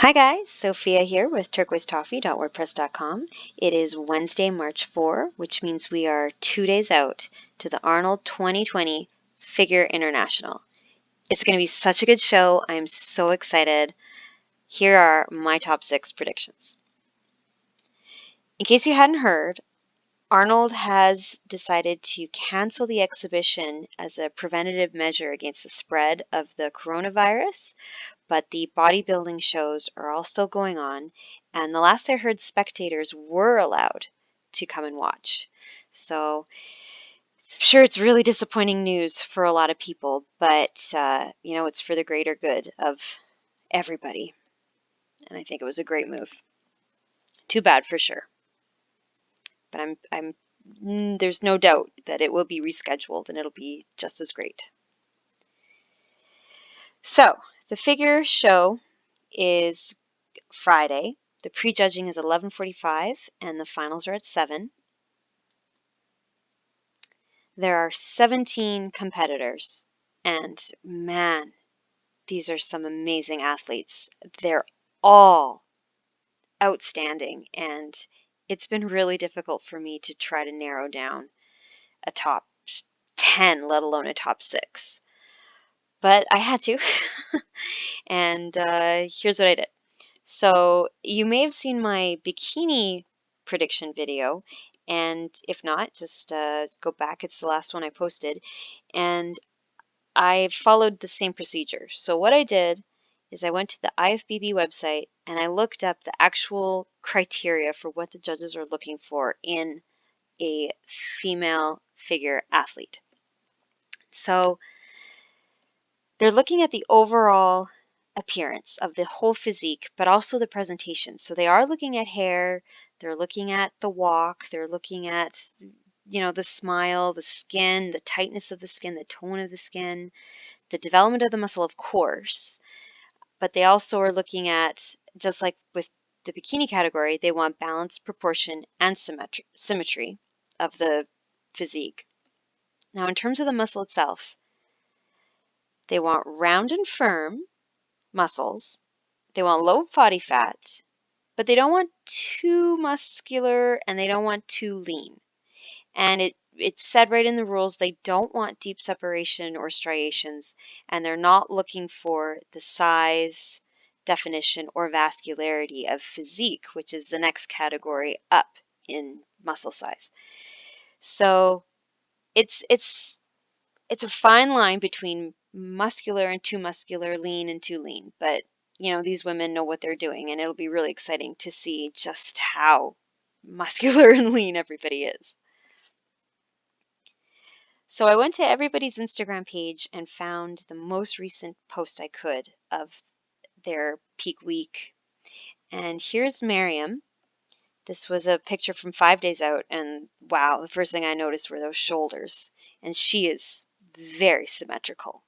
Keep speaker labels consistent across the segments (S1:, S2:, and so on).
S1: Hi guys, Sophia here with turquoisetoffee.wordpress.com. It is Wednesday, March 4, which means we are 2 days out to the Arnold 2020 Figure International. It's going to be such a good show. I'm so excited. Here are my top 6 predictions. In case you hadn't heard, Arnold has decided to cancel the exhibition as a preventative measure against the spread of the coronavirus, but the bodybuilding shows are all still going on, and the last I heard, spectators were allowed to come and watch. So I'm sure it's really disappointing news for a lot of people, but it's for the greater good of everybody, and I think it was a great move. Too bad for sure, but there's no doubt that it will be rescheduled and it'll be just as great. So the figure show is Friday. The prejudging is 11:45 and the finals are at 7. There are 17 competitors, and man, these are some amazing athletes. They're all outstanding, and it's been really difficult for me to try to narrow down a top 10, let alone a top 6. But I had to, and here's what I did. So you may have seen my bikini prediction video, and if not, just go back. It's the last one I posted, and I followed the same procedure. So what I did is I went to the IFBB website and I looked up the actual criteria for what the judges are looking for in a female figure athlete. So they're looking at the overall appearance of the whole physique, but also the presentation. So they are looking at hair, they're looking at the walk, they're looking at, the smile, the skin, the tightness of the skin, the tone of the skin, the development of the muscle, of course. But they also are looking at, just like with the bikini category, they want balance, proportion, and symmetry of the physique. Now, in terms of the muscle itself, they want round and firm muscles. They want low body fat, but they don't want too muscular and they don't want too lean. And it's said right in the rules they don't want deep separation or striations, and they're not looking for the size, definition, or vascularity of physique, which is the next category up in muscle size. So it's a fine line between muscular and too muscular, lean and too lean. But, these women know what they're doing, and it'll be really exciting to see just how muscular and lean everybody is. So I went to everybody's Instagram page and found the most recent post I could of their peak week. And here's Miriam. This was a picture from 5 days out, and wow, the first thing I noticed were those shoulders. And she is very symmetrical.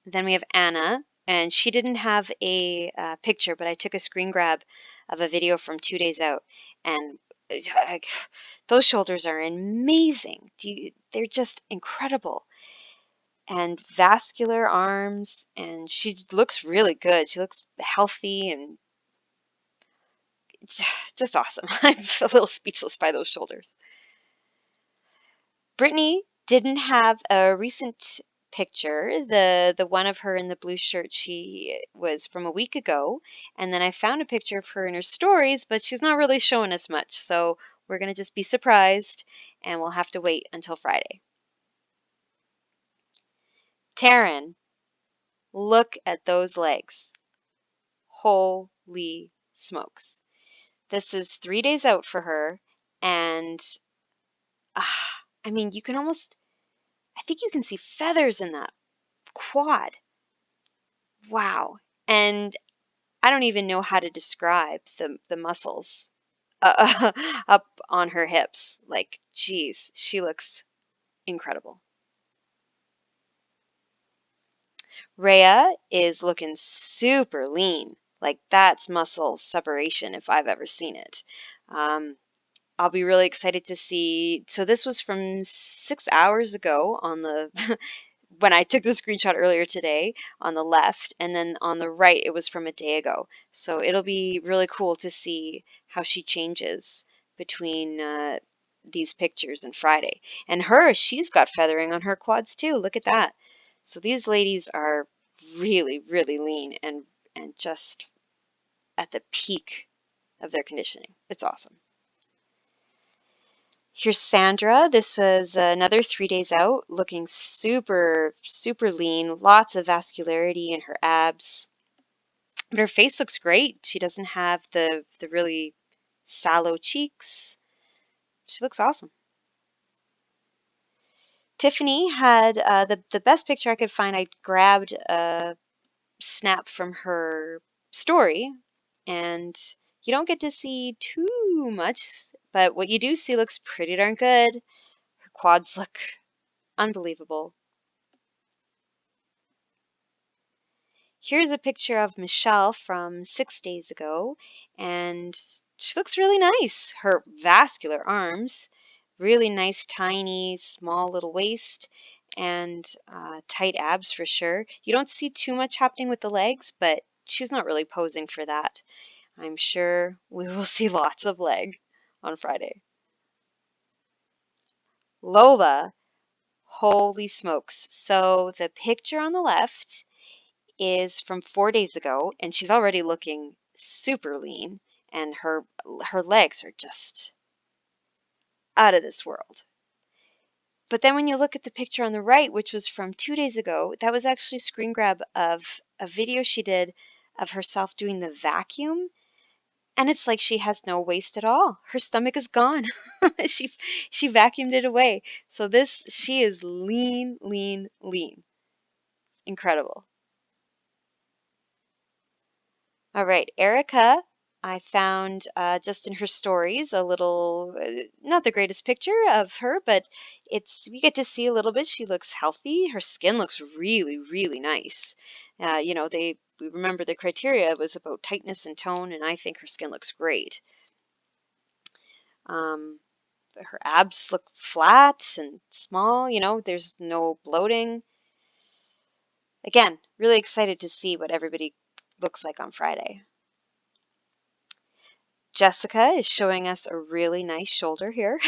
S1: Then we have Anna, and she didn't have a picture, but I took a screen grab of a video from 2 days out, and those shoulders are amazing. They're just incredible. And vascular arms, and she looks really good. She looks healthy and just awesome. I'm a little speechless by those shoulders. Brittany didn't have a recent picture. The one of her in the blue shirt, she was from a week ago, and then I found a picture of her in her stories, but she's not really showing us much, so we're going to just be surprised, and we'll have to wait until Friday. Taryn, look at those legs. Holy smokes. This is 3 days out for her, and you can almost, I think you can see feathers in that quad. Wow. And I don't even know how to describe the muscles up on her hips. Like, geez, she looks incredible. Rhea is looking super lean. Like, that's muscle separation if I've ever seen it. I'll be really excited to see. So this was from 6 hours ago on the when I took the screenshot earlier today on the left, and then on the right, it was from a day ago. So it'll be really cool to see how she changes between these pictures and Friday. And she's got feathering on her quads too. Look at that. So these ladies are really, really lean and just at the peak of their conditioning. It's awesome. Here's Sandra. This was another 3 days out, looking super, super lean, lots of vascularity in her abs. But her face looks great. She doesn't have the really sallow cheeks. She looks awesome. Tiffany had the best picture I could find. I grabbed a snap from her story, and you don't get to see too much, but what you do see looks pretty darn good. Her quads look unbelievable. Here's a picture of Michelle from 6 days ago, and she looks really nice. Her vascular arms, really nice, tiny, small little waist, and tight abs for sure. You don't see too much happening with the legs, but she's not really posing for that. I'm sure we will see lots of leg on Friday. Lola, holy smokes. So the picture on the left is from 4 days ago, and she's already looking super lean, and her legs are just out of this world. But then when you look at the picture on the right, which was from 2 days ago, that was actually a screen grab of a video she did of herself doing the vacuum. And it's like she has no waist at all. Her stomach is gone. she she vacuumed it away. So she is lean, lean, lean. Incredible. All right, Erica, I found just in her stories a little, not the greatest picture of her, but we get to see a little bit. She looks healthy. Her skin looks really, really nice. We remember the criteria was about tightness and tone, and I think her skin looks great. Her abs look flat and small, there's no bloating. Again, really excited to see what everybody looks like on Friday. Jessica is showing us a really nice shoulder here.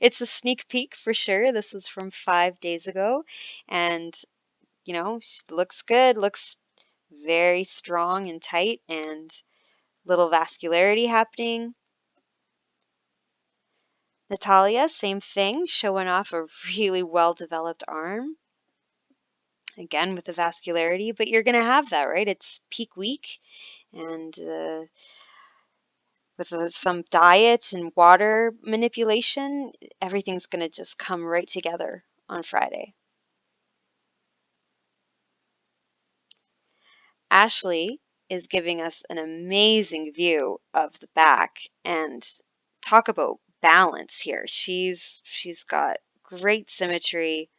S1: It's a sneak peek for sure. This was from 5 days ago, and she looks good, looks very strong and tight, and little vascularity happening. Natalia, same thing, showing off a really well-developed arm. Again, with the vascularity, but you're going to have that, right? It's peak week, and with some diet and water manipulation, everything's going to just come right together on Friday. Ashley is giving us an amazing view of the back, and talk about balance here. She's got great symmetry.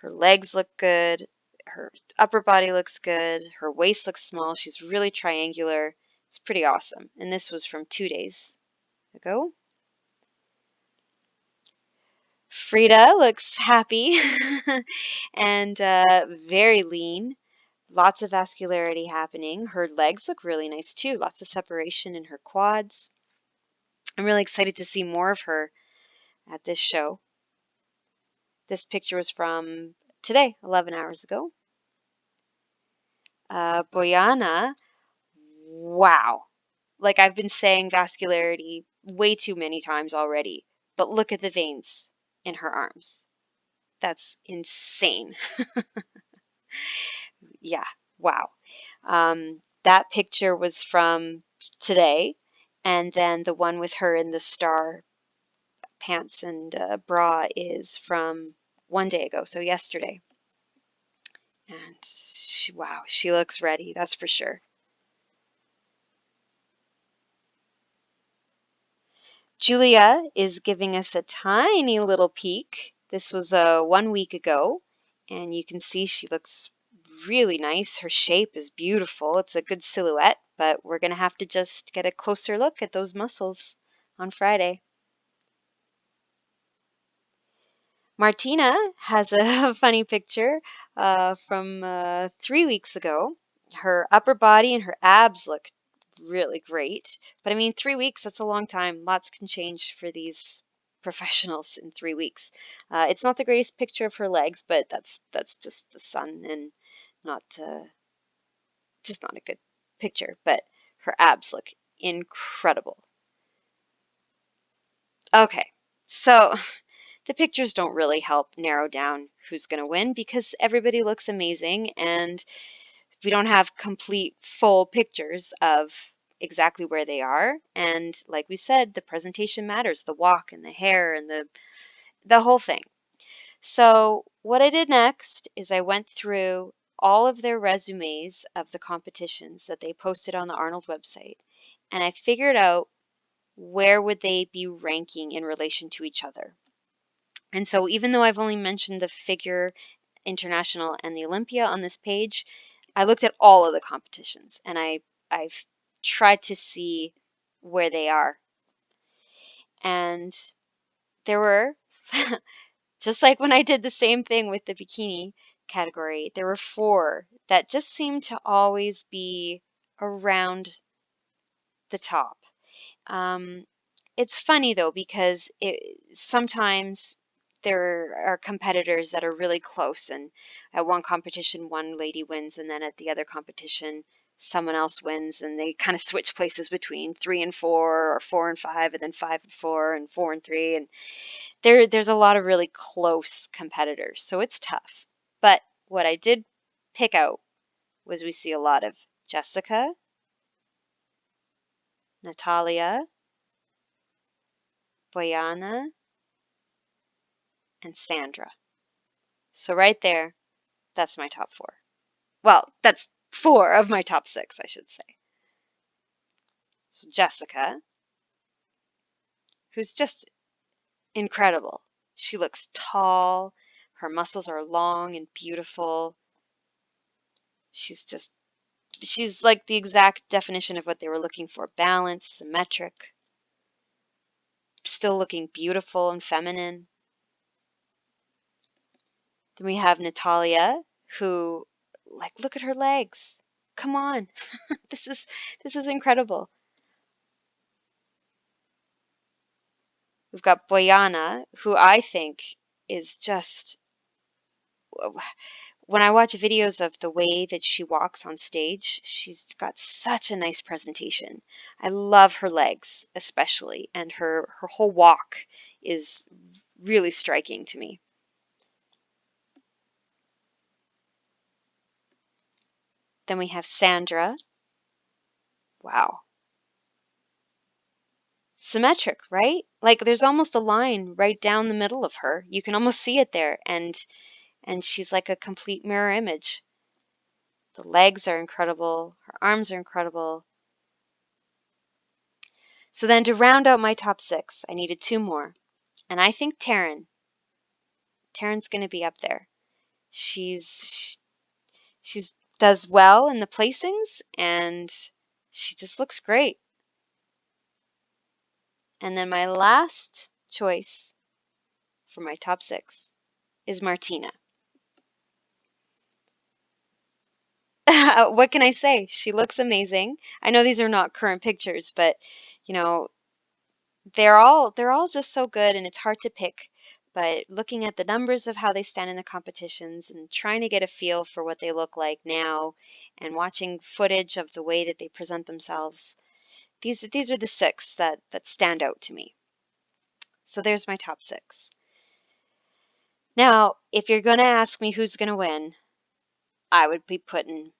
S1: Her legs look good. Her upper body looks good. Her waist looks small. She's really triangular. It's pretty awesome. And this was from 2 days ago. Frida looks happy and very lean. Lots of vascularity happening. Her legs look really nice too. Lots of separation in her quads. I'm really excited to see more of her at this show. This picture was from today, 11 hours ago. Boyana, wow. Like I've been saying vascularity way too many times already, but look at the veins in her arms. That's insane. Yeah, wow. That picture was from today, and then the one with her in the star pants and bra is from 1 day ago, so yesterday. And wow, she looks ready, that's for sure. Julia is giving us a tiny little peek. This was 1 week ago, and you can see she looks really nice. Her shape is beautiful. It's a good silhouette, but we're going to have to just get a closer look at those muscles on Friday. Martina has a funny picture from 3 weeks ago. Her upper body and her abs look really great. But I mean, 3 weeks, that's a long time. Lots can change for these professionals in 3 weeks. It's not the greatest picture of her legs, but that's just the sun and not just not a good picture. But her abs look incredible. Okay, so the pictures don't really help narrow down who's going to win because everybody looks amazing and we don't have complete full pictures of exactly where they are. And like we said, the presentation matters, the walk and the hair and the whole thing. So what I did next is I went through all of their resumes of the competitions that they posted on the Arnold website, and I figured out where would they be ranking in relation to each other. And so even though I've only mentioned the figure international and the Olympia on this page, I looked at all of the competitions and I've tried to see where they are. And there were, just like when I did the same thing with the bikini category, there were four that just seemed to always be around the top. Um, it's funny though because sometimes there are competitors that are really close, and at one competition one lady wins, and then at the other competition someone else wins, and they kind of switch places between 3 and 4 or 4 and 5 and then 5 and 4 and 4 and 3, and there's a lot of really close competitors, so it's tough. But what I did pick out was we see a lot of Jessica, Natalia, Boyana, and Sandra. So right there, that's my top four. Well, that's four of my top six, I should say. So Jessica, who's just incredible. She looks tall, her muscles are long and beautiful. She's like the exact definition of what they were looking for: balanced, symmetric, still looking beautiful and feminine. Then we have Natalia, who, like, look at her legs. Come on. This is this is incredible. We've got Boyana, who I think is just, when I watch videos of the way that she walks on stage, she's got such a nice presentation. I love her legs, especially, and her whole walk is really striking to me. Then we have Sandra. Wow. Symmetric, right? Like there's almost a line right down the middle of her. You can almost see it there, and she's like a complete mirror image. The legs are incredible, her arms are incredible. So then to round out my top six, I needed two more. And I think Taryn's going to be up there. She's does well in the placings, and she just looks great. And then my last choice for my top six is Martina. What can I say? She looks amazing. I know these are not current pictures, but you know, they're all just so good and it's hard to pick. But looking at the numbers of how they stand in the competitions and trying to get a feel for what they look like now and watching footage of the way that they present themselves, these are the six that stand out to me. So there's my top six. Now, if you're going to ask me who's going to win, I would be putting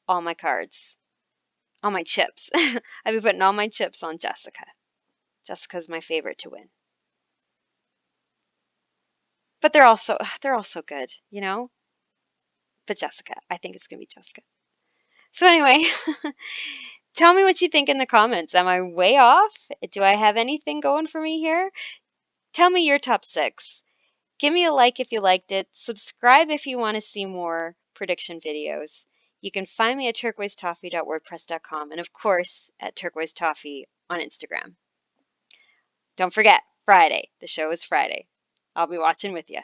S1: all my cards, all my chips. I'd be putting all my chips on Jessica. Jessica's my favorite to win. But they're also good, you know? But Jessica, I think it's going to be Jessica. So anyway, tell me what you think in the comments. Am I way off? Do I have anything going for me here? Tell me your top six. Give me a like if you liked it. Subscribe if you want to see more prediction videos. You can find me at turquoisetoffee.wordpress.com and of course at turquoisetoffee on Instagram. Don't forget, Friday. The show is Friday. I'll be watching with you.